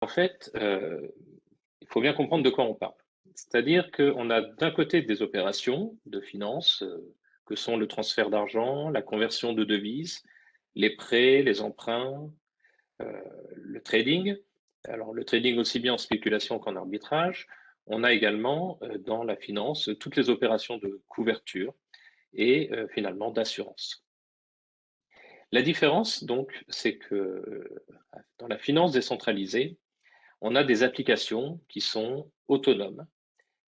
En fait, il faut bien comprendre de quoi on parle. C'est-à-dire qu'on a d'un côté des opérations de finance, que sont le transfert d'argent, la conversion de devises, les prêts, les emprunts, le trading. Alors le trading aussi bien en spéculation qu'en arbitrage. On a également dans la finance toutes les opérations de couverture et finalement d'assurance. La différence, donc, c'est que dans la finance décentralisée, on a des applications qui sont autonomes,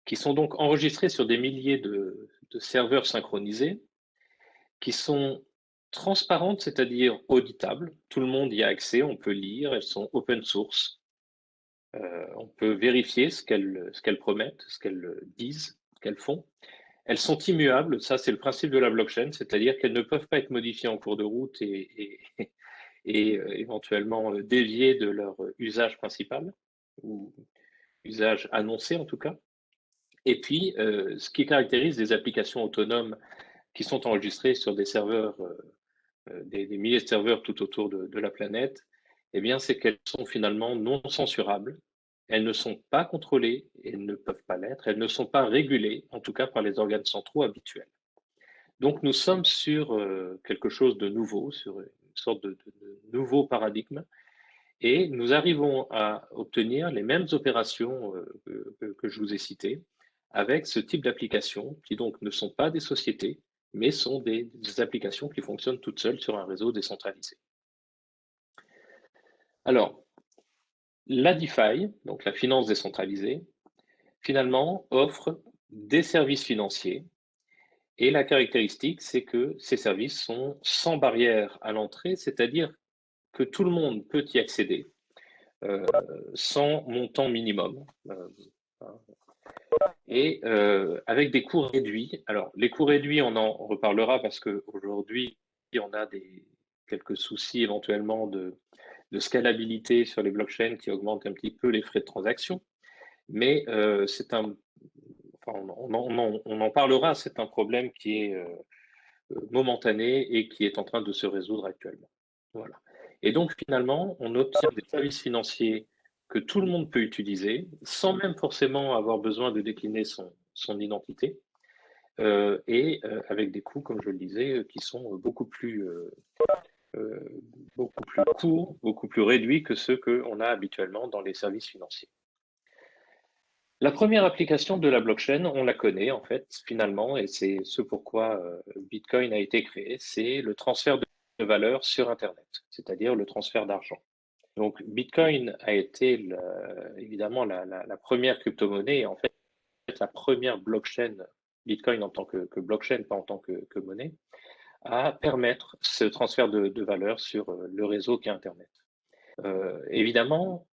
qui sont donc enregistrées sur des milliers de serveurs synchronisés, qui sont transparentes, c'est-à-dire auditables. Tout le monde y a accès, on peut lire, elles sont open source. On peut vérifier ce qu'elles promettent, ce qu'elles disent, ce qu'elles font. Elles sont immuables, ça c'est le principe de la blockchain, c'est-à-dire qu'elles ne peuvent pas être modifiées en cours de route et éventuellement dévier de leur usage principal, ou usage annoncé en tout cas. Et puis, ce qui caractérise des applications autonomes qui sont enregistrées sur des serveurs, des milliers de serveurs tout autour de la planète, eh bien, c'est qu'elles sont finalement non censurables. Elles ne sont pas contrôlées, elles ne peuvent pas l'être, elles ne sont pas régulées, en tout cas par les organes centraux habituels. Donc, nous sommes sur quelque chose de nouveau, sur une sorte de nouveau paradigme, et nous arrivons à obtenir les mêmes opérations que je vous ai citées avec ce type d'applications qui donc ne sont pas des sociétés, mais sont des applications qui fonctionnent toutes seules sur un réseau décentralisé. Alors, la DeFi, donc la finance décentralisée, finalement offre des services financiers et la caractéristique, c'est que ces services sont sans barrière à l'entrée, c'est-à-dire que tout le monde peut y accéder sans montant minimum. Et avec des coûts réduits. Alors, les coûts réduits, on en reparlera parce qu'aujourd'hui, on a quelques soucis éventuellement de scalabilité sur les blockchains qui augmentent un petit peu les frais de transaction. Mais on en parlera, c'est un problème qui est momentané et qui est en train de se résoudre actuellement. Voilà. Et donc, finalement, on obtient des services financiers que tout le monde peut utiliser sans même forcément avoir besoin de décliner son identité et avec des coûts, comme je le disais, qui sont beaucoup plus courts, beaucoup plus réduits que ceux qu'on a habituellement dans les services financiers. La première application de la blockchain, on la connaît en fait, finalement, et c'est ce pourquoi Bitcoin a été créé, c'est le transfert de valeur sur Internet, c'est-à-dire le transfert d'argent. Donc Bitcoin a été évidemment la première crypto-monnaie, et en fait la première blockchain, Bitcoin en tant que blockchain, pas en tant que monnaie, à permettre ce transfert de valeur sur le réseau qu'est Internet. Évidemment,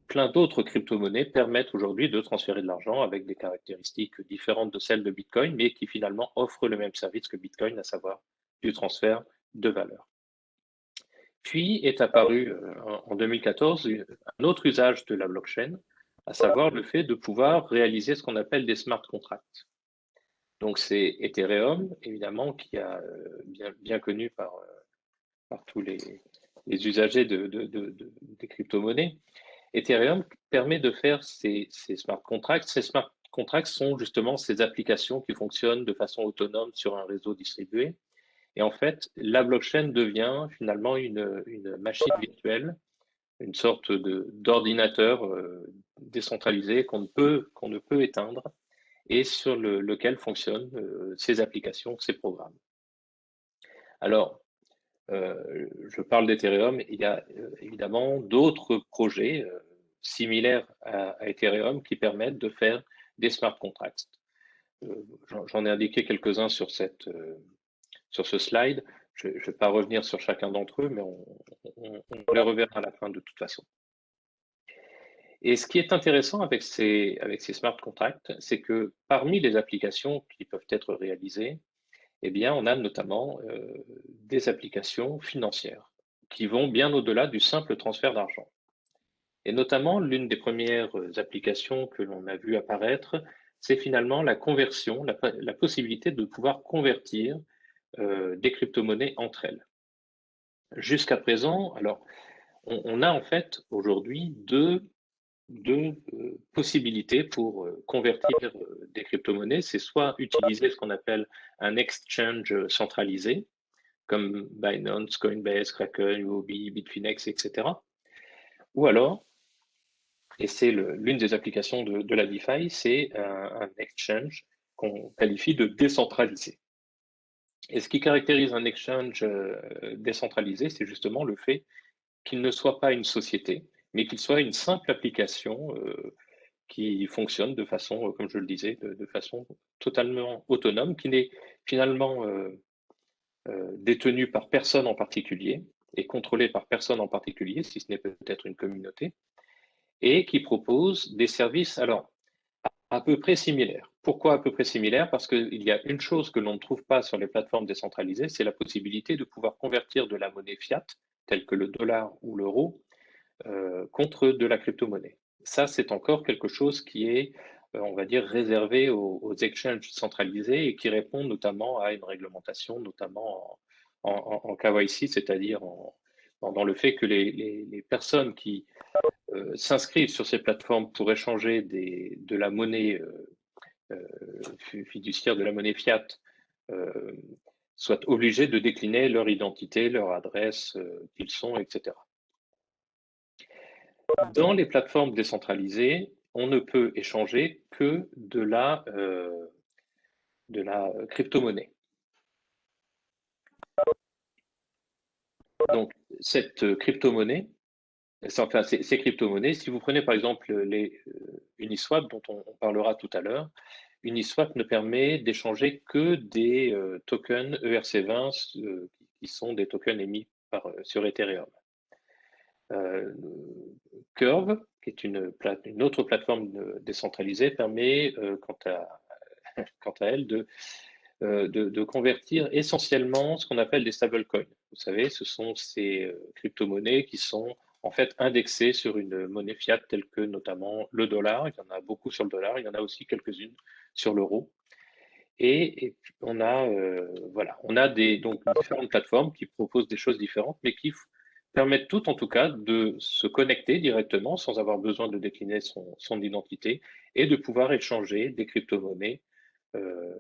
plein d'autres crypto-monnaies permettent aujourd'hui de transférer de l'argent avec des caractéristiques différentes de celles de Bitcoin, mais qui finalement offrent le même service que Bitcoin, à savoir du transfert de valeur. Puis est apparu en 2014 un autre usage de la blockchain, à savoir le fait de pouvoir réaliser ce qu'on appelle des smart contracts. Donc c'est Ethereum, évidemment, qui a bien connu par tous les usagers des crypto-monnaies. Ethereum permet de faire ces smart contracts. Ces smart contracts sont justement ces applications qui fonctionnent de façon autonome sur un réseau distribué. Et en fait, la blockchain devient finalement une machine virtuelle, une sorte d'ordinateur décentralisé qu'on ne peut éteindre et sur lequel fonctionnent ces applications, ces programmes. Alors, je parle d'Ethereum, il y a évidemment d'autres projets similaires à Ethereum qui permettent de faire des smart contracts. J'en ai indiqué quelques-uns sur ce slide. Je ne vais pas revenir sur chacun d'entre eux, mais on les reverra à la fin de toute façon. Et ce qui est intéressant avec ces smart contracts, c'est que parmi les applications qui peuvent être réalisées, eh bien, on a notamment des applications financières qui vont bien au-delà du simple transfert d'argent. Et notamment, l'une des premières applications que l'on a vu apparaître, c'est finalement la conversion, la possibilité de pouvoir convertir des crypto-monnaies entre elles. Jusqu'à présent, alors, on a en fait aujourd'hui deux deux possibilités pour convertir des crypto-monnaies. C'est soit utiliser ce qu'on appelle un exchange centralisé, comme Binance, Coinbase, Kraken, Huobi, Bitfinex, etc. Ou alors, et c'est l'une des applications de la DeFi, c'est un exchange qu'on qualifie de décentralisé. Et ce qui caractérise un exchange décentralisé, c'est justement le fait qu'il ne soit pas une société, mais qu'il soit une simple application qui fonctionne de façon, comme je le disais, de façon totalement autonome, qui n'est finalement détenue par personne en particulier et contrôlée par personne en particulier, si ce n'est peut-être une communauté, et qui propose des services, alors, à peu près similaires. Pourquoi à peu près similaires? Parce qu'il y a une chose que l'on ne trouve pas sur les plateformes décentralisées, c'est la possibilité de pouvoir convertir de la monnaie fiat, telle que le dollar ou l'euro, contre de la crypto-monnaie. Ça, c'est encore quelque chose qui est, on va dire, réservé aux exchanges centralisés et qui répond notamment à une réglementation, notamment en KYC, c'est-à-dire dans le fait que les personnes qui s'inscrivent sur ces plateformes pour échanger de la monnaie fiduciaire, de la monnaie fiat, euh, soient obligées de décliner leur identité, leur adresse, qui ils sont, etc. Dans les plateformes décentralisées, on ne peut échanger que de la crypto-monnaie. Donc, cette crypto-monnaie, enfin, ces crypto-monnaies, si vous prenez par exemple les Uniswap, dont on parlera tout à l'heure, Uniswap ne permet d'échanger que des tokens ERC20 qui sont des tokens émis sur Ethereum. Curve, qui est une autre plateforme décentralisée, permet, quant à elle, de convertir essentiellement ce qu'on appelle des stablecoins. Vous savez, ce sont ces crypto-monnaies qui sont en fait indexées sur une monnaie fiat telle que notamment le dollar. Il y en a beaucoup sur le dollar, il y en a aussi quelques-unes sur l'euro. Et on a, voilà, on a donc différentes plateformes qui proposent des choses différentes, mais qui permettent toutes, en tout cas, de se connecter directement sans avoir besoin de décliner son identité et de pouvoir échanger des crypto-monnaies euh,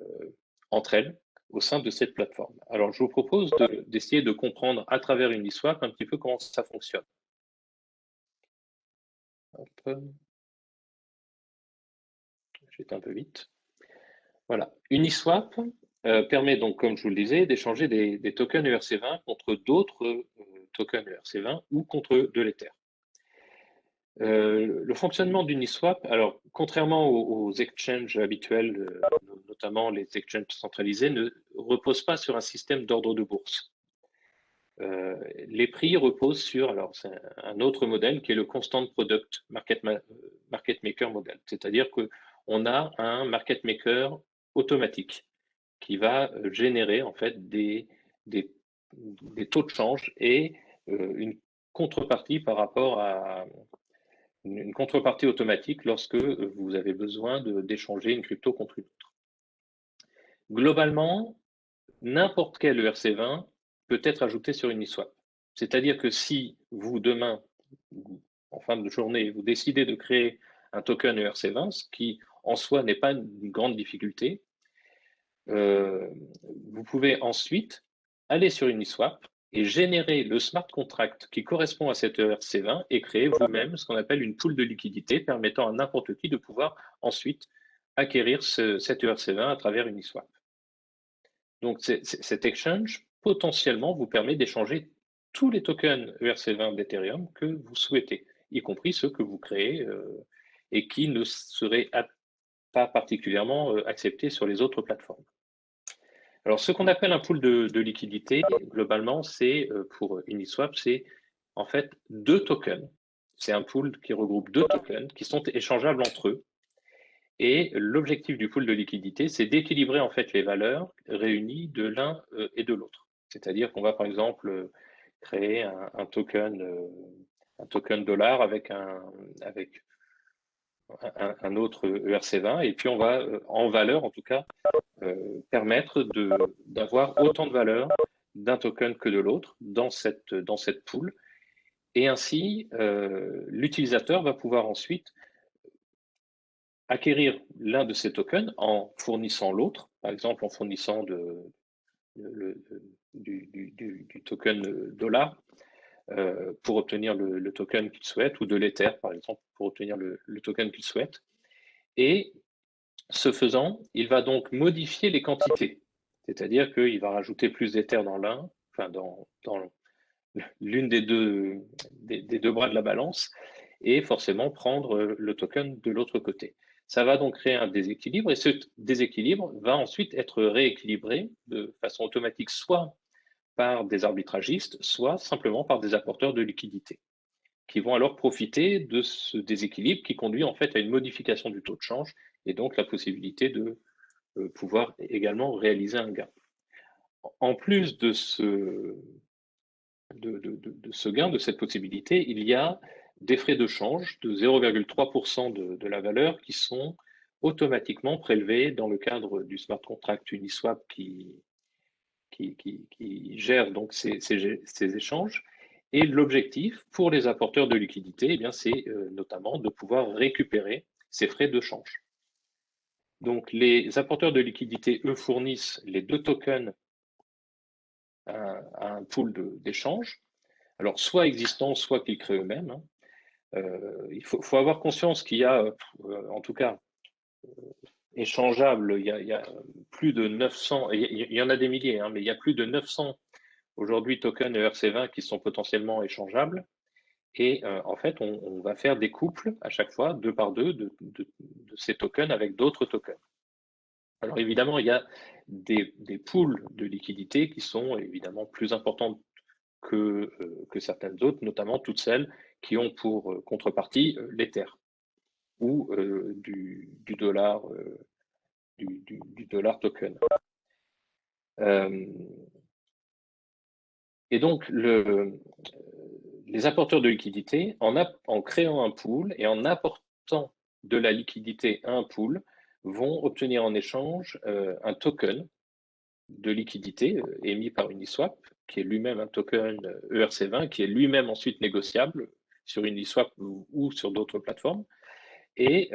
entre elles au sein de cette plateforme. Alors, je vous propose d'essayer de comprendre à travers Uniswap un petit peu comment ça fonctionne. Hop. J'étais un peu vite. Voilà. Uniswap permet donc, comme je vous le disais, d'échanger des tokens ERC20 contre d'autres tokens ERC20 ou contre de l'Ether. Le fonctionnement d'Uniswap, alors contrairement aux exchanges habituels, notamment les exchanges centralisés, ne repose pas sur un système d'ordre de bourse. Les prix reposent sur, alors c'est un autre modèle qui est le Constant Product Market Maker Model, c'est-à-dire qu'on a un market maker automatique qui va générer en fait des taux de change et une contrepartie par rapport à une contrepartie automatique lorsque vous avez besoin d'échanger une crypto contre une autre. Globalement, n'importe quel ERC20 peut être ajouté sur Uniswap. C'est-à-dire que si vous, demain, en fin de journée, vous décidez de créer un token ERC20, ce qui en soi n'est pas une grande difficulté, vous pouvez ensuite aller sur Uniswap et générer le smart contract qui correspond à cet ERC20 et créer vous-même ce qu'on appelle une pool de liquidité permettant à n'importe qui de pouvoir ensuite acquérir cet ERC20 à travers Uniswap. Donc, cet exchange, potentiellement, vous permet d'échanger tous les tokens ERC20 d'Ethereum que vous souhaitez, y compris ceux que vous créez et qui ne seraient pas particulièrement acceptés sur les autres plateformes. Alors, ce qu'on appelle un pool de liquidité, globalement, c'est pour Uniswap, c'est en fait deux tokens. C'est un pool qui regroupe deux tokens qui sont échangeables entre eux. Et l'objectif du pool de liquidité, c'est d'équilibrer en fait les valeurs réunies de l'un et de l'autre. C'est-à-dire qu'on va par exemple créer un token dollar avec un autre ERC20 et puis on va en valeur en tout cas permettre d'avoir autant de valeur d'un token que de l'autre dans cette pool Et ainsi, l'utilisateur va pouvoir ensuite acquérir l'un de ces tokens en fournissant l'autre, par exemple en fournissant du token dollar pour obtenir le token qu'il souhaite, ou de l'Ether, par exemple, pour obtenir le token qu'il souhaite. Et ce faisant, il va donc modifier les quantités, c'est-à-dire qu'il va rajouter plus d'Ether dans l'un, enfin dans l'une des deux bras de la balance, et forcément prendre le token de l'autre côté. Ça va donc créer un déséquilibre, et ce déséquilibre va ensuite être rééquilibré de façon automatique, soit par des arbitragistes, soit simplement par des apporteurs de liquidités, qui vont alors profiter de ce déséquilibre qui conduit en fait à une modification du taux de change, et donc la possibilité de pouvoir également réaliser un gain. En plus de ce gain, de cette possibilité, il y a des frais de change de 0,3% de la valeur qui sont automatiquement prélevés dans le cadre du smart contract Uniswap qui gère donc ces échanges. Et l'objectif pour les apporteurs de liquidités, eh bien, c'est notamment de pouvoir récupérer ces frais de change. Donc les apporteurs de liquidités, eux, fournissent les deux tokens à un pool d'échange, alors soit existant, soit qu'ils créent eux-mêmes. Hein. Il faut avoir conscience qu'il y a, en tout cas, échangeable, il y a plus de 900, il y en a des milliers, hein, mais il y a plus de 900 aujourd'hui tokens ERC20 qui sont potentiellement échangeables. Et en fait, on va faire des couples à chaque fois, deux par deux, de ces tokens avec d'autres tokens. Alors évidemment, il y a des pools de liquidités qui sont évidemment plus importantes que certaines autres, notamment toutes celles qui ont pour contrepartie l'Ether ou du dollar du dollar token. Et donc les apporteurs de liquidité, en créant un pool et en apportant de la liquidité à un pool, vont obtenir en échange un token de liquidité émis par Uniswap, qui est lui-même un token ERC20, qui est lui-même ensuite négociable sur Uniswap ou sur d'autres plateformes. Et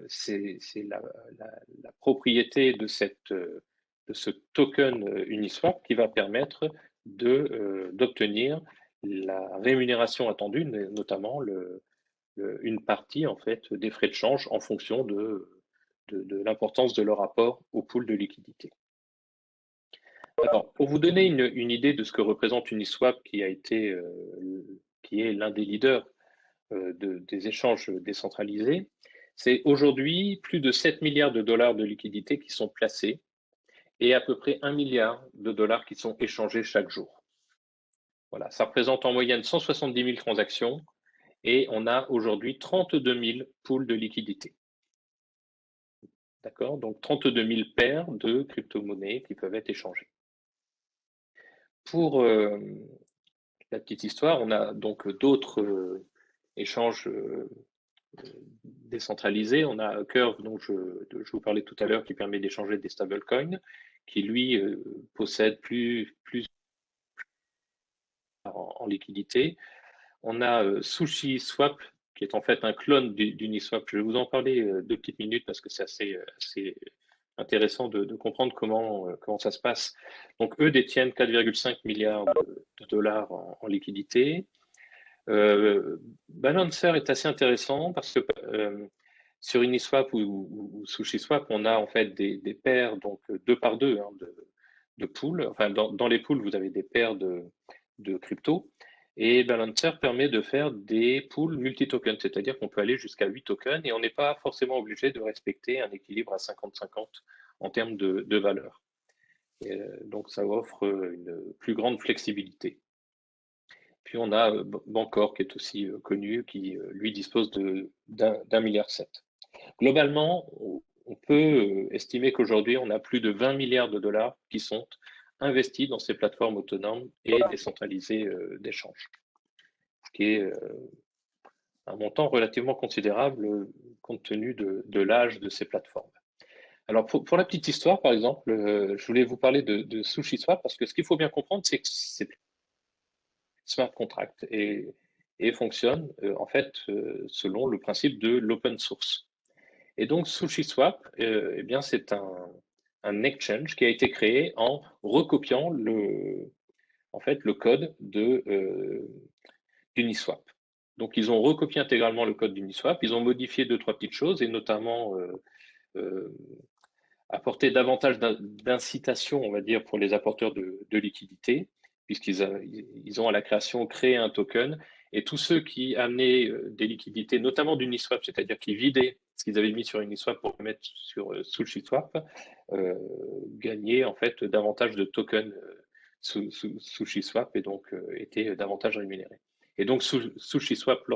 c'est la propriété de ce token Uniswap qui va permettre d'obtenir la rémunération attendue, notamment une partie en fait des frais de change en fonction de l'importance de leur apport au pool de liquidité. Alors, pour vous donner une idée de ce que représente Uniswap, qui est l'un des leaders des échanges décentralisés, c'est aujourd'hui plus de 7 milliards de dollars de liquidités qui sont placés et à peu près 1 milliard de dollars qui sont échangés chaque jour. Voilà, ça représente en moyenne 170 000 transactions et on a aujourd'hui 32 000 pools de liquidités. D'accord? Donc 32 000 paires de crypto-monnaies qui peuvent être échangées. Pour la petite histoire, on a donc d'autres échanges décentralisés. On a Curve, dont je vous parlais tout à l'heure, qui permet d'échanger des stablecoins, qui lui possède plus en liquidité. On a SushiSwap, qui est en fait un clone d'Uniswap. Je vais vous en parler 2 petites minutes parce que c'est assez intéressant de comprendre comment ça se passe. Donc, eux détiennent 4,5 milliards de dollars en liquidité. Balancer est assez intéressant parce que sur Uniswap ou SushiSwap, on a en fait des paires, donc deux par deux, hein, de pools. Enfin, dans les pools, vous avez des paires de crypto. Et Balancer permet de faire des pools multi-tokens, c'est-à-dire qu'on peut aller jusqu'à 8 tokens et on n'est pas forcément obligé de respecter un équilibre à 50-50 en termes de valeur. Donc, ça offre une plus grande flexibilité. Puis on a Bancor qui est aussi connu, qui lui dispose d'1,7 milliard. Globalement, on peut estimer qu'aujourd'hui, on a plus de 20 milliards de dollars qui sont investis dans ces plateformes autonomes et décentralisées d'échange, ce qui est un montant relativement considérable compte tenu de l'âge de ces plateformes. Alors, pour la petite histoire, par exemple, je voulais vous parler de SushiSwap parce que ce qu'il faut bien comprendre, c'est que c'est smart contract. Et et fonctionne en fait selon le principe de l'open source. Et donc SushiSwap, eh bien c'est un exchange qui a été créé en recopiant en fait, le code d'Uniswap. Donc ils ont recopié intégralement le code d'Uniswap, ils ont modifié deux, trois petites choses, et notamment euh, apporter davantage d'incitation, on va dire, pour les apporteurs de liquidités, puisqu'ils ont à la création créé un token, et tous ceux qui amenaient des liquidités, notamment d'Uniswap, c'est-à-dire qui vidaient ce qu'ils avaient mis sur Uniswap pour le mettre sur SushiSwap, gagnaient en fait davantage de tokens SushiSwap et donc étaient davantage rémunérés. Et donc SushiSwap,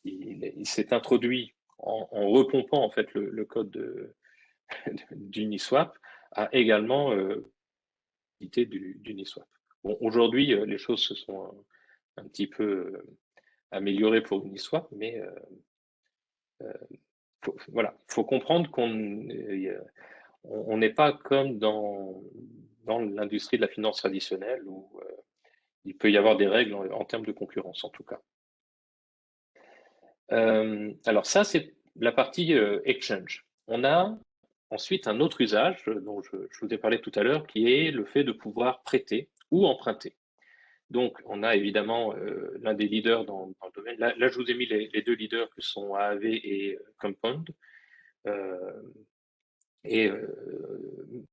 il s'est introduit en repompant en fait le code d'Uniswap, a également quitté d'Uniswap. Bon, aujourd'hui, les choses se sont un petit peu améliorées pour Uniswap, mais voilà, il faut comprendre qu'on n'est pas comme dans l'industrie de la finance traditionnelle où il peut y avoir des règles en termes de concurrence, en tout cas. Alors ça, c'est la partie exchange. On a ensuite un autre usage dont je vous ai parlé tout à l'heure, qui est le fait de pouvoir prêter ou emprunter. Donc, on a évidemment l'un des leaders dans le domaine. Là, je vous ai mis les deux leaders que sont AAV et Compound. Et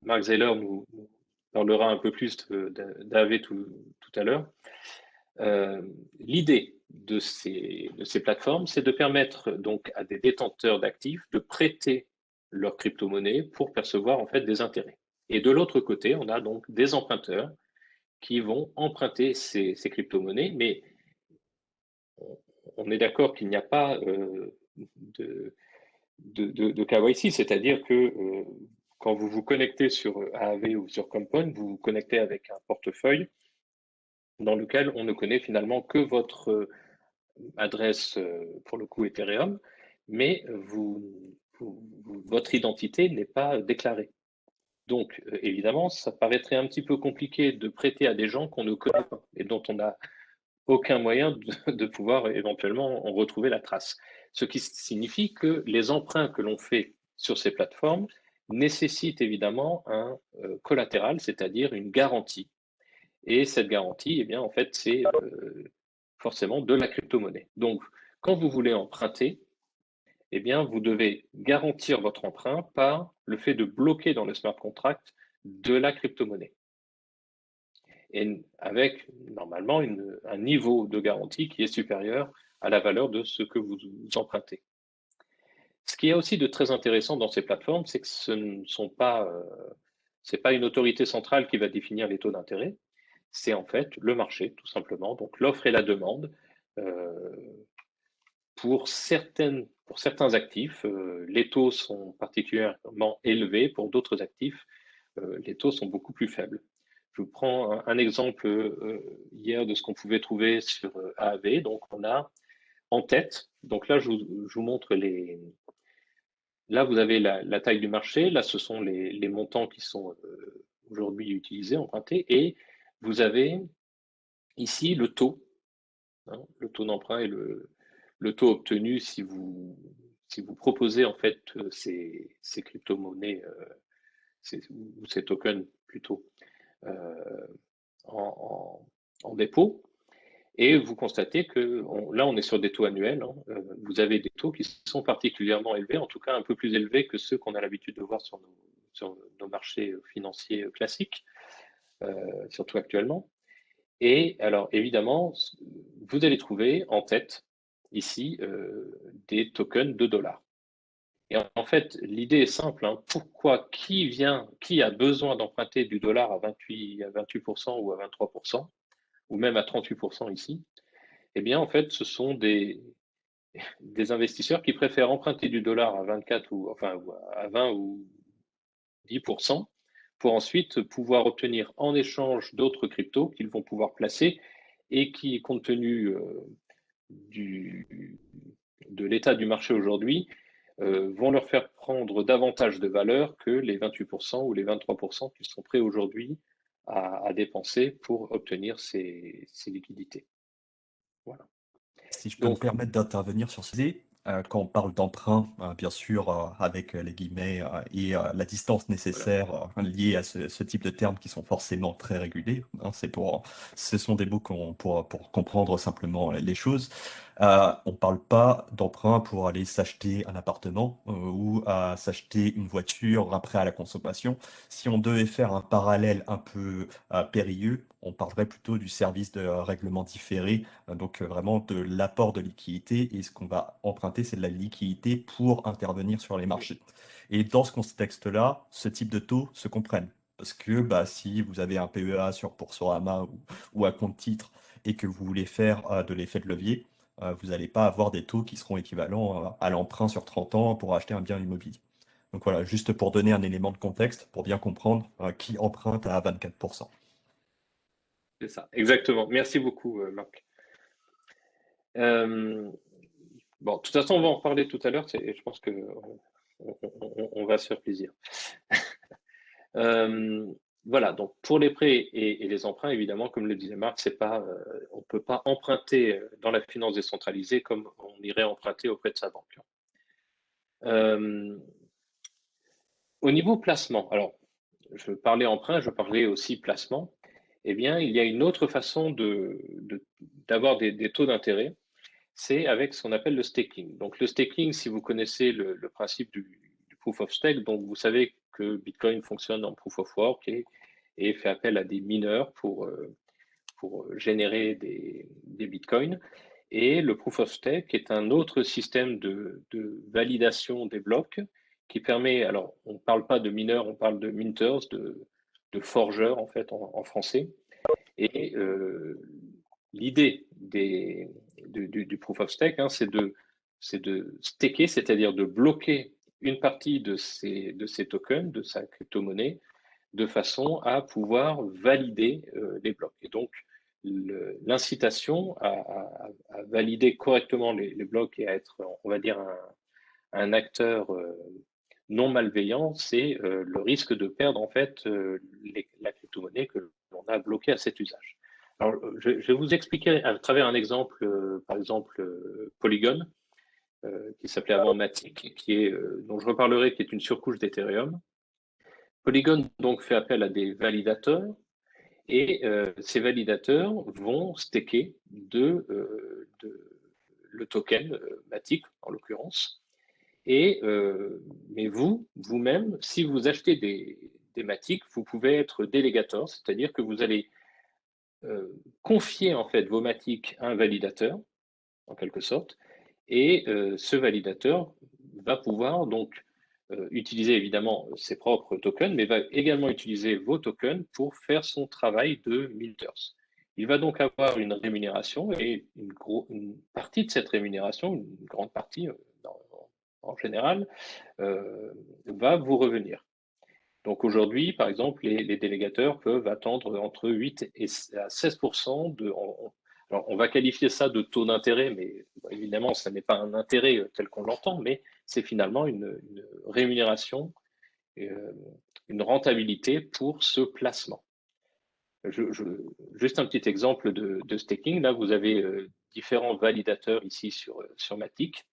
Mark Zeller nous parlera un peu plus d'AAV tout à l'heure. L'idée de ces plateformes, c'est de permettre donc à des détenteurs d'actifs de prêter leur crypto-monnaie pour percevoir en fait des intérêts. Et de l'autre côté, on a donc des emprunteurs qui vont emprunter ces crypto-monnaies, mais on est d'accord qu'il n'y a pas de KYC, c'est-à-dire que quand vous vous connectez sur AAV ou sur Compound, vous vous connectez avec un portefeuille dans lequel on ne connaît finalement que votre adresse, pour le coup Ethereum, mais votre identité n'est pas déclarée. Donc, évidemment, ça paraîtrait un petit peu compliqué de prêter à des gens qu'on ne connaît pas et dont on n'a aucun moyen de pouvoir éventuellement en retrouver la trace. Ce qui signifie que les emprunts que l'on fait sur ces plateformes nécessitent évidemment un collatéral, c'est-à-dire une garantie. Et cette garantie, eh bien, en fait, c'est forcément de la crypto-monnaie. Donc, quand vous voulez emprunter, eh bien, vous devez garantir votre emprunt par le fait de bloquer dans le smart contract de la crypto-monnaie. Et avec normalement un niveau de garantie qui est supérieur à la valeur de ce que vous empruntez. Ce qui est aussi de très intéressant dans ces plateformes, c'est que ce ne sont pas, c'est pas une autorité centrale qui va définir les taux d'intérêt, c'est en fait le marché, tout simplement. Donc l'offre et la demande. Pour certains actifs, les taux sont particulièrement élevés. Pour d'autres actifs, les taux sont beaucoup plus faibles. Je vous prends un exemple hier de ce qu'on pouvait trouver sur AAV. Donc, on a en tête, donc là, je vous montre les. Là, vous avez la taille du marché. Là, ce sont les montants qui sont aujourd'hui utilisés, empruntés. Et vous avez ici le taux, hein, le taux d'emprunt et le taux obtenu si vous proposez en fait ces crypto-monnaies ou ces tokens plutôt en, en dépôt. Et vous constatez que là, on est sur des taux annuels. Hein, vous avez des taux qui sont particulièrement élevés, en tout cas un peu plus élevés que ceux qu'on a l'habitude de voir sur nos marchés financiers classiques, surtout actuellement. Et alors, évidemment, vous allez trouver en tête ici des tokens de dollars. Et en fait, l'idée est simple. Hein. Pourquoi qui a besoin d'emprunter du dollar à 28% ou à 23%, ou même à 38% ici? Eh bien, en fait, ce sont des investisseurs qui préfèrent emprunter du dollar à 24 ou enfin à 20 ou 10% pour ensuite pouvoir obtenir en échange d'autres cryptos qu'ils vont pouvoir placer et qui, compte tenu de l'état du marché aujourd'hui, vont leur faire prendre davantage de valeur que les 28% ou les 23% qu'ils sont prêts aujourd'hui à dépenser pour obtenir ces liquidités. Voilà. Si je peux me Donc, permettre d'intervenir sur ce sujet, quand on parle d'emprunt, bien sûr, avec les guillemets et la distance voilà. nécessaire liée à ce type de termes qui sont forcément très régulés, hein, ce sont des mots pour comprendre simplement les choses. On ne parle pas d'emprunt pour aller s'acheter un appartement ou s'acheter une voiture après à la consommation. Si on devait faire un parallèle un peu périlleux, on parlerait plutôt du service de règlement différé, donc vraiment de l'apport de liquidité. Et ce qu'on va emprunter, c'est de la liquidité pour intervenir sur les marchés. Et dans ce contexte-là, ce type de taux se comprennent. Parce que bah, si vous avez un PEA sur Boursorama ou à compte titre et que vous voulez faire de l'effet de levier, vous n'allez pas avoir des taux qui seront équivalents à l'emprunt sur 30 ans pour acheter un bien immobilier. Donc voilà, juste pour donner un élément de contexte, pour bien comprendre qui emprunte à 24%. C'est ça, exactement. Merci beaucoup, Marc. Euh, bon, de toute façon, on va en reparler tout à l'heure. Je pense que on va se faire plaisir. Euh, voilà, donc pour les prêts et les emprunts, évidemment, comme le disait Marc, c'est pas, on ne peut pas emprunter dans la finance décentralisée comme on irait emprunter auprès de sa banque. Euh, Au niveau placement, alors je parlais emprunt, je parlais aussi placement. Eh bien, il y a une autre façon d'avoir des taux d'intérêt, c'est avec ce qu'on appelle le staking. Donc le staking, si vous connaissez le principe du proof of stake, donc vous savez que Bitcoin fonctionne en proof of work et fait appel à des mineurs pour générer des bitcoins. Et le proof of stake est un autre système de validation des blocs qui permet, alors on ne parle pas de mineurs, on parle de minters, de forgeurs en fait en français. Et l'idée du proof of stake, hein, c'est de staker, c'est-à-dire de bloquer une partie de ces tokens, de sa crypto-monnaie, de façon à pouvoir valider les blocs. Et donc, l'incitation à valider correctement les blocs et à être, on va dire, un acteur non malveillant, c'est le risque de perdre en fait la crypto-monnaie que l'on a bloquée à cet usage. Alors, je vais vous expliquer à travers un exemple, par exemple Polygon, qui s'appelait avant Matic, dont je reparlerai, qui est une surcouche d'Ethereum. Polygon donc fait appel à des validateurs et ces validateurs vont staker le token Matic en l'occurrence. Et mais vous-même, si vous achetez des Matic, vous pouvez être délégateur, c'est-à-dire que vous allez confier en fait vos Matic à un validateur en quelque sorte, et ce validateur va pouvoir donc utiliser évidemment ses propres tokens, mais va également utiliser vos tokens pour faire son travail de minters. Il va donc avoir une rémunération et une partie de cette rémunération, une grande partie en général, va vous revenir. Donc aujourd'hui, par exemple, les délégateurs peuvent attendre entre 8 et à 16% alors on va qualifier ça de taux d'intérêt, mais évidemment, ça n'est pas un intérêt tel qu'on l'entend, mais c'est finalement une rémunération, euh, une rentabilité pour ce placement. Juste un petit exemple de staking. Là, vous avez différents validateurs ici sur Matic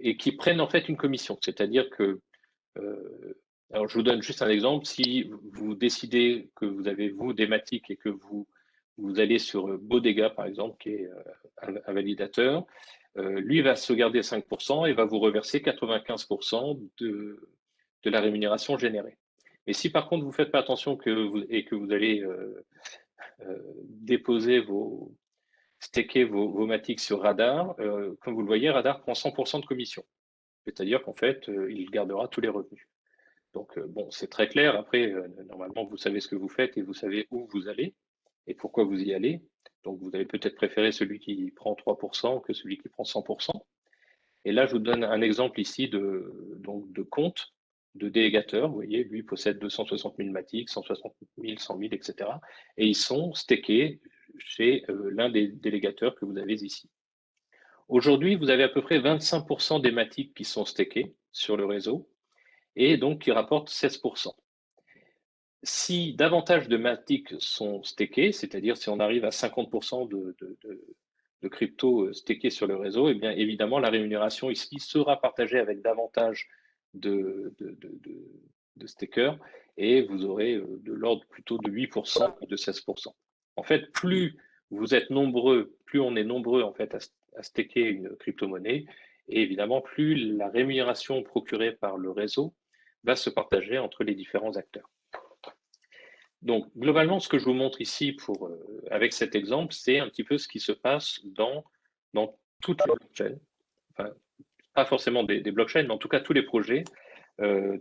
et qui prennent en fait une commission. C'est-à-dire que alors, je vous donne juste un exemple. Si vous décidez que vous avez, vous, des Matic et que vous allez sur Bodega, par exemple, qui est un validateur, lui va se garder 5% et va vous reverser 95% de la rémunération générée. Mais si par contre vous ne faites pas attention et que vous allez déposer staker vos Matic sur Radar, comme vous le voyez, Radar prend 100% de commission. C'est-à-dire qu'en fait, il gardera tous les revenus. Donc, bon, c'est très clair. Après, normalement, vous savez ce que vous faites et vous savez où vous allez et pourquoi vous y allez. Donc, vous allez peut-être préférer celui qui prend 3% que celui qui prend 100%. Et là, je vous donne un exemple ici donc de compte de délégateur. Vous voyez, lui possède 260 000 Matic, 160 000, 100 000, etc. Et ils sont stakés chez l'un des délégateurs que vous avez ici. Aujourd'hui, vous avez à peu près 25% des Matic qui sont stakés sur le réseau et donc qui rapportent 16%. Si davantage de Matic sont stakés, c'est-à-dire si on arrive à 50% de crypto stacké sur le réseau, et bien évidemment, la rémunération ici sera partagée avec davantage de stakers, et vous aurez de l'ordre plutôt de 8% ou de 16%. En fait, plus vous êtes nombreux, plus on est nombreux en fait à staker une crypto-monnaie, et évidemment, plus la rémunération procurée par le réseau va se partager entre les différents acteurs. Donc, globalement, ce que je vous montre ici avec cet exemple, c'est un petit peu ce qui se passe dans toutes les blockchains. Enfin, pas forcément des blockchains, mais en tout cas tous les projets,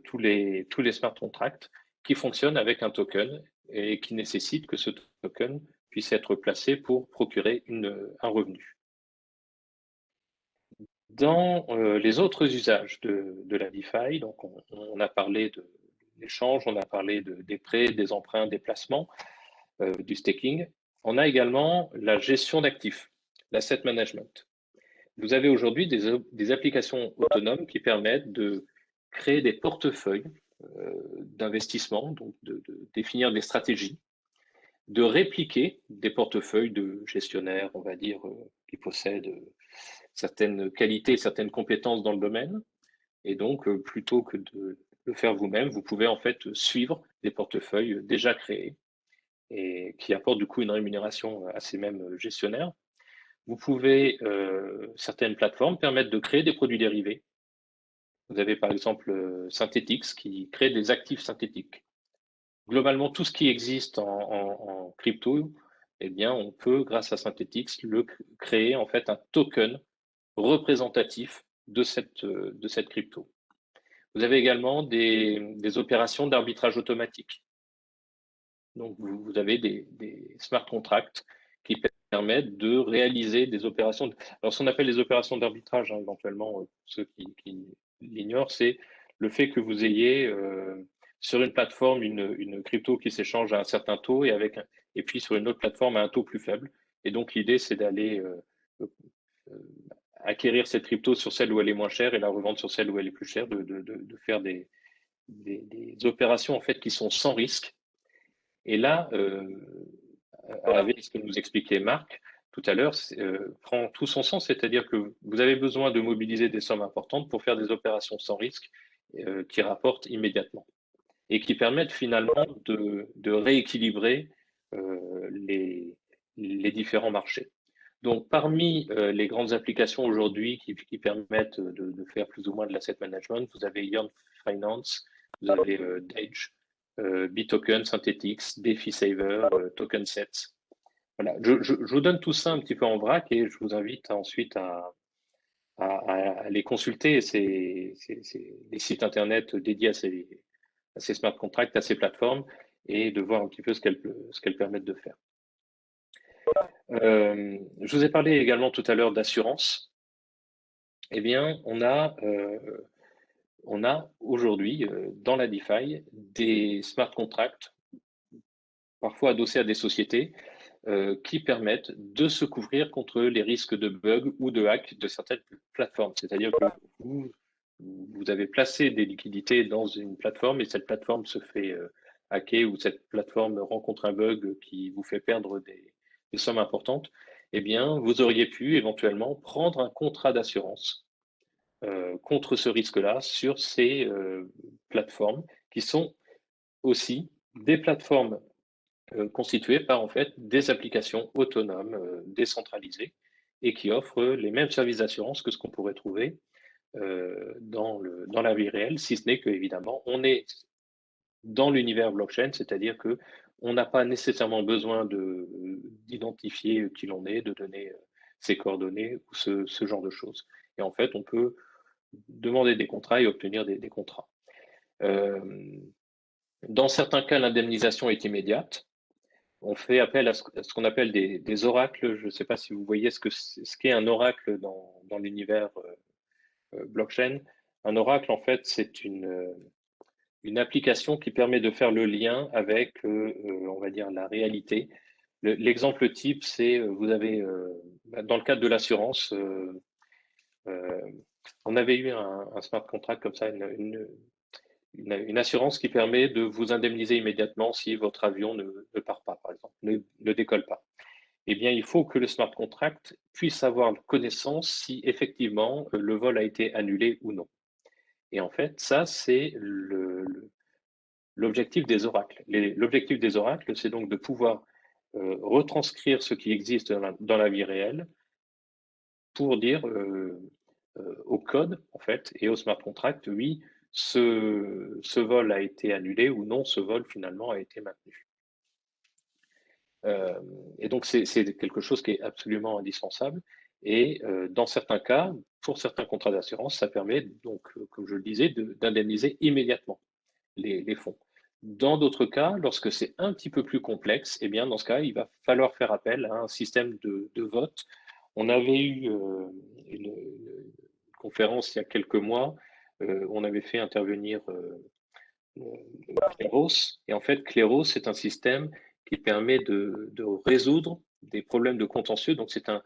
tous les smart contracts qui fonctionnent avec un token et qui nécessitent que ce token puisse être placé pour procurer un revenu. Dans les autres usages de la DeFi, donc on a parlé de l'échange, on a parlé des prêts, des emprunts, des placements, du staking. On a également la gestion d'actifs, l'asset management. Vous avez aujourd'hui des applications autonomes qui permettent de créer des portefeuilles d'investissement, donc de définir des stratégies, de répliquer des portefeuilles de gestionnaires, on va dire, qui possèdent certaines qualités, certaines compétences dans le domaine. Et donc, plutôt que de le faire vous-même, vous pouvez en fait suivre des portefeuilles déjà créés et qui apportent du coup une rémunération à ces mêmes gestionnaires. Vous pouvez, certaines plateformes permettent de créer des produits dérivés. Vous avez par exemple Synthetix qui crée des actifs synthétiques. Globalement, tout ce qui existe en crypto, eh bien, on peut, grâce à Synthetix, créer en fait un token représentatif de cette crypto. Vous avez également des opérations d'arbitrage automatique. Donc, vous avez des smart contracts qui permettent de réaliser des opérations. Alors, ce qu'on appelle les opérations d'arbitrage, hein, éventuellement, ceux qui l'ignorent, c'est le fait que vous ayez sur une plateforme une crypto qui s'échange à un certain taux et puis sur une autre plateforme à un taux plus faible. Et donc, l'idée, c'est d'aller acquérir cette crypto sur celle où elle est moins chère et la revendre sur celle où elle est plus chère, de faire des opérations en fait qui sont sans risque. Et là, avec ce que nous expliquait Marc tout à l'heure, prend tout son sens, c'est-à-dire que vous avez besoin de mobiliser des sommes importantes pour faire des opérations sans risque qui rapportent immédiatement et qui permettent finalement de rééquilibrer les différents marchés. Donc, parmi les grandes applications aujourd'hui qui permettent de faire plus ou moins de l'asset management, vous avez Yearn Finance, vous avez Dage, Bitoken, Synthetix, DeFiSaver, TokenSets. Voilà, je vous donne tout ça un petit peu en vrac et je vous invite ensuite à les consulter, les sites internet dédiés à ces smart contracts, à ces plateformes, et de voir un petit peu ce qu'elles permettent de faire. Je vous ai parlé également tout à l'heure d'assurance. Eh bien, on a aujourd'hui dans la DeFi des smart contracts, parfois adossés à des sociétés, qui permettent de se couvrir contre les risques de bugs ou de hack de certaines plateformes. C'est-à-dire que vous avez placé des liquidités dans une plateforme et cette plateforme se fait hacker ou cette plateforme rencontre un bug qui vous fait perdre des sommes importantes, eh bien, vous auriez pu éventuellement prendre un contrat d'assurance contre ce risque-là sur ces plateformes qui sont aussi des plateformes constituées par en fait des applications autonomes décentralisées et qui offrent les mêmes services d'assurance que ce qu'on pourrait trouver dans la vie réelle, si ce n'est que évidemment on est dans l'univers blockchain, c'est-à-dire que on n'a pas nécessairement besoin d'identifier qui l'on est, de donner ses coordonnées ou ce genre de choses. Et en fait, on peut demander des contrats et obtenir des contrats. Dans certains cas, l'indemnisation est immédiate. On fait appel à ce qu'on appelle des oracles. Je ne sais pas si vous voyez ce qu'est un oracle dans l'univers blockchain. Un oracle, en fait, c'est une application qui permet de faire le lien avec, on va dire, la réalité. L'exemple type, c'est vous avez, dans le cadre de l'assurance, on avait eu un smart contract comme ça, une assurance qui permet de vous indemniser immédiatement si votre avion ne part pas, par exemple, ne décolle pas. eh bien, il faut que le smart contract puisse avoir connaissance si effectivement le vol a été annulé ou non. Et en fait, ça, c'est l'objectif des oracles. L'objectif des oracles, c'est donc de pouvoir retranscrire ce qui existe dans la vie réelle pour dire au code, en fait, et au smart contract, oui, ce vol a été annulé ou non, ce vol finalement a été maintenu. Et donc, c'est quelque chose qui est absolument indispensable. Et dans certains cas, pour certains contrats d'assurance, ça permet donc, comme je le disais, d'indemniser immédiatement les fonds. Dans d'autres cas, lorsque c'est un petit peu plus complexe, eh bien, dans ce cas, il va falloir faire appel à un système de vote. On avait eu une conférence il y a quelques mois, on avait fait intervenir Cleros. Et en fait, Cleros, c'est un système qui permet de résoudre des problèmes de contentieux. Donc, c'est un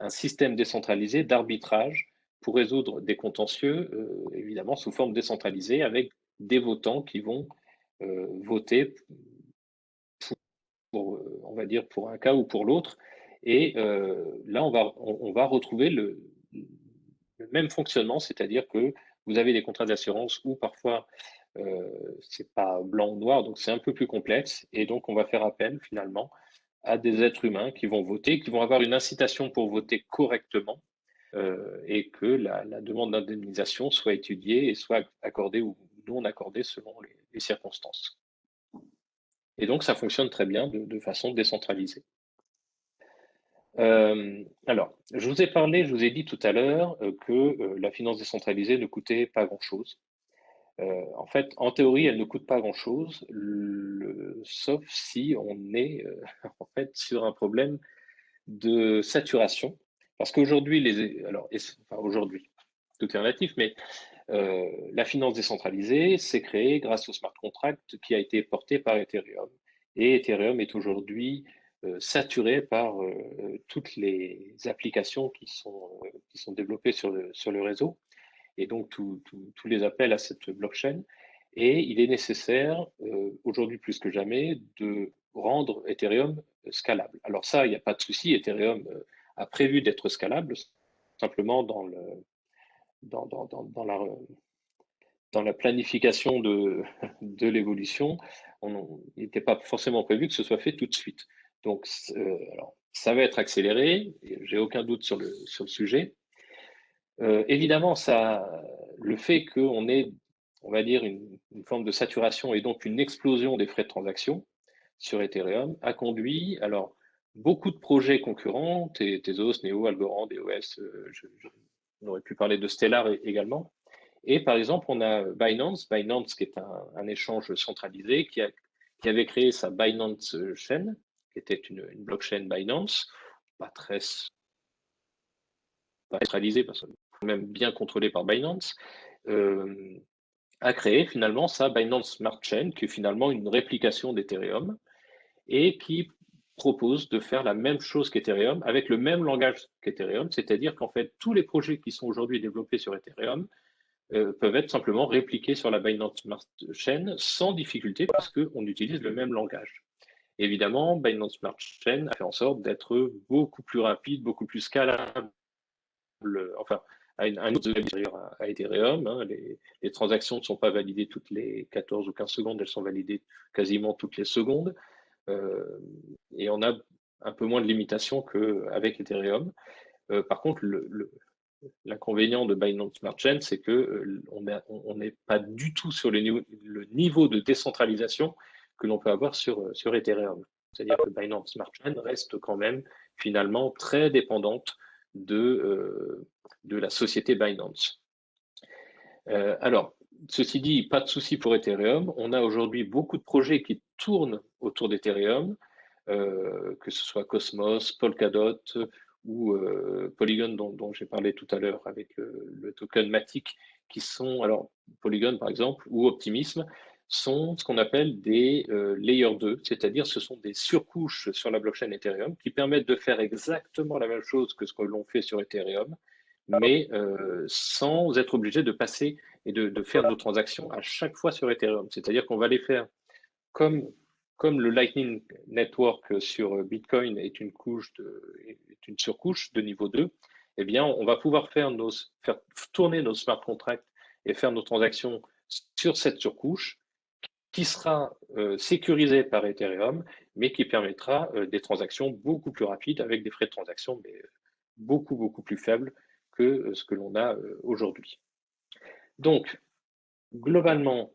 système décentralisé d'arbitrage pour résoudre des contentieux, évidemment, sous forme décentralisée, avec des votants qui vont voter pour, on va dire, pour un cas ou pour l'autre. Et là, on va retrouver le même fonctionnement, c'est-à-dire que vous avez des contrats d'assurance où parfois c'est pas blanc ou noir, donc c'est un peu plus complexe. Et donc, on va faire appel finalement à des êtres humains qui vont voter, qui vont avoir une incitation pour voter correctement et que la demande d'indemnisation soit étudiée et soit accordée ou non accordée selon les circonstances. Et donc, ça fonctionne très bien de façon décentralisée. Alors, je vous ai parlé, je vous ai dit tout à l'heure que la finance décentralisée ne coûtait pas grand-chose. En fait, en théorie, elle ne coûte pas grand-chose, sauf si on est en fait sur un problème de saturation. Parce qu'aujourd'hui, enfin aujourd'hui, tout est relatif, mais la finance décentralisée s'est créée grâce au smart contract qui a été porté par Ethereum. Et Ethereum est aujourd'hui saturé par toutes les applications qui sont développées sur le réseau, et donc tous les appels à cette blockchain. Et il est nécessaire, aujourd'hui plus que jamais, de rendre Ethereum scalable. Alors ça, il n'y a pas de souci, Ethereum a prévu d'être scalable, simplement dans la planification de l'évolution, il n'était pas forcément prévu que ce soit fait tout de suite. Donc, alors, ça va être accéléré, j'ai aucun doute sur le sujet. Évidemment, le fait qu'on ait, on va dire, une forme de saturation et donc une explosion des frais de transaction sur Ethereum a conduit, alors, beaucoup de projets concurrents, Tezos, Neo, Algorand, EOS, on aurait pu parler de Stellar également. Et par exemple, on a Binance qui est un échange centralisé, qui avait créé sa Binance Chain, qui était une blockchain Binance, pas très centralisée, parce que même bien contrôlée par Binance, a créé finalement sa Binance Smart Chain, qui est finalement une réplication d'Ethereum, et qui propose de faire la même chose qu'Ethereum, avec le même langage qu'Ethereum, c'est-à-dire qu'en fait, tous les projets qui sont aujourd'hui développés sur Ethereum peuvent être simplement répliqués sur la Binance Smart Chain sans difficulté parce qu'on utilise le même langage. Évidemment, Binance Smart Chain a fait en sorte d'être beaucoup plus rapide, beaucoup plus scalable, enfin, à un autre degré à Ethereum. Hein, les transactions ne sont pas validées toutes les 14 ou 15 secondes, elles sont validées quasiment toutes les secondes. Et on a un peu moins de limitations qu'avec Ethereum. Par contre, l'inconvénient de Binance Smart Chain, c'est que on n'est pas du tout sur le niveau de décentralisation que l'on peut avoir sur Ethereum. C'est-à-dire que Binance Smart Chain reste quand même finalement très dépendante de la société Binance. Alors, ceci dit, pas de souci pour Ethereum. On a aujourd'hui beaucoup de projets qui tournent autour d'Ethereum, que ce soit Cosmos, Polkadot ou Polygon dont j'ai parlé tout à l'heure avec le token Matic, qui sont, alors Polygon par exemple, ou Optimism, sont ce qu'on appelle des layer 2, c'est-à-dire ce sont des surcouches sur la blockchain Ethereum qui permettent de faire exactement la même chose que ce que l'on fait sur Ethereum, mais sans être obligé de passer et de faire nos transactions à chaque fois sur Ethereum. C'est-à-dire qu'on va les faire comme comme le Lightning Network sur Bitcoin est une surcouche de niveau 2, eh bien, on va pouvoir faire tourner nos smart contracts et faire nos transactions sur cette surcouche qui sera sécurisée par Ethereum, mais qui permettra des transactions beaucoup plus rapides avec des frais de transaction mais beaucoup, beaucoup plus faibles que ce que l'on a aujourd'hui. Donc, globalement,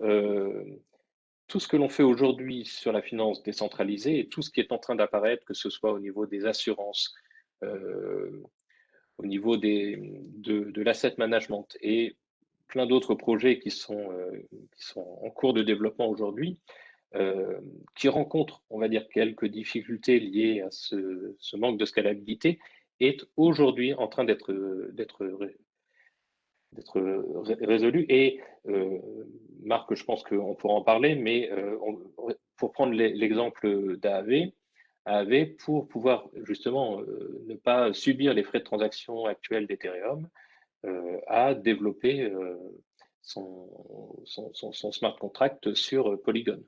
tout ce que l'on fait aujourd'hui sur la finance décentralisée et tout ce qui est en train d'apparaître, que ce soit au niveau des assurances, au niveau de l'asset management et plein d'autres projets qui sont en cours de développement aujourd'hui, qui rencontrent, on va dire, quelques difficultés liées à ce manque de scalabilité, est aujourd'hui en train d'être résolu. Et Marc, je pense qu'on pourra en parler, mais pour prendre l'exemple d'AAV, AAV, pour pouvoir justement ne pas subir les frais de transaction actuels d'Ethereum, a développé son smart contract sur Polygon.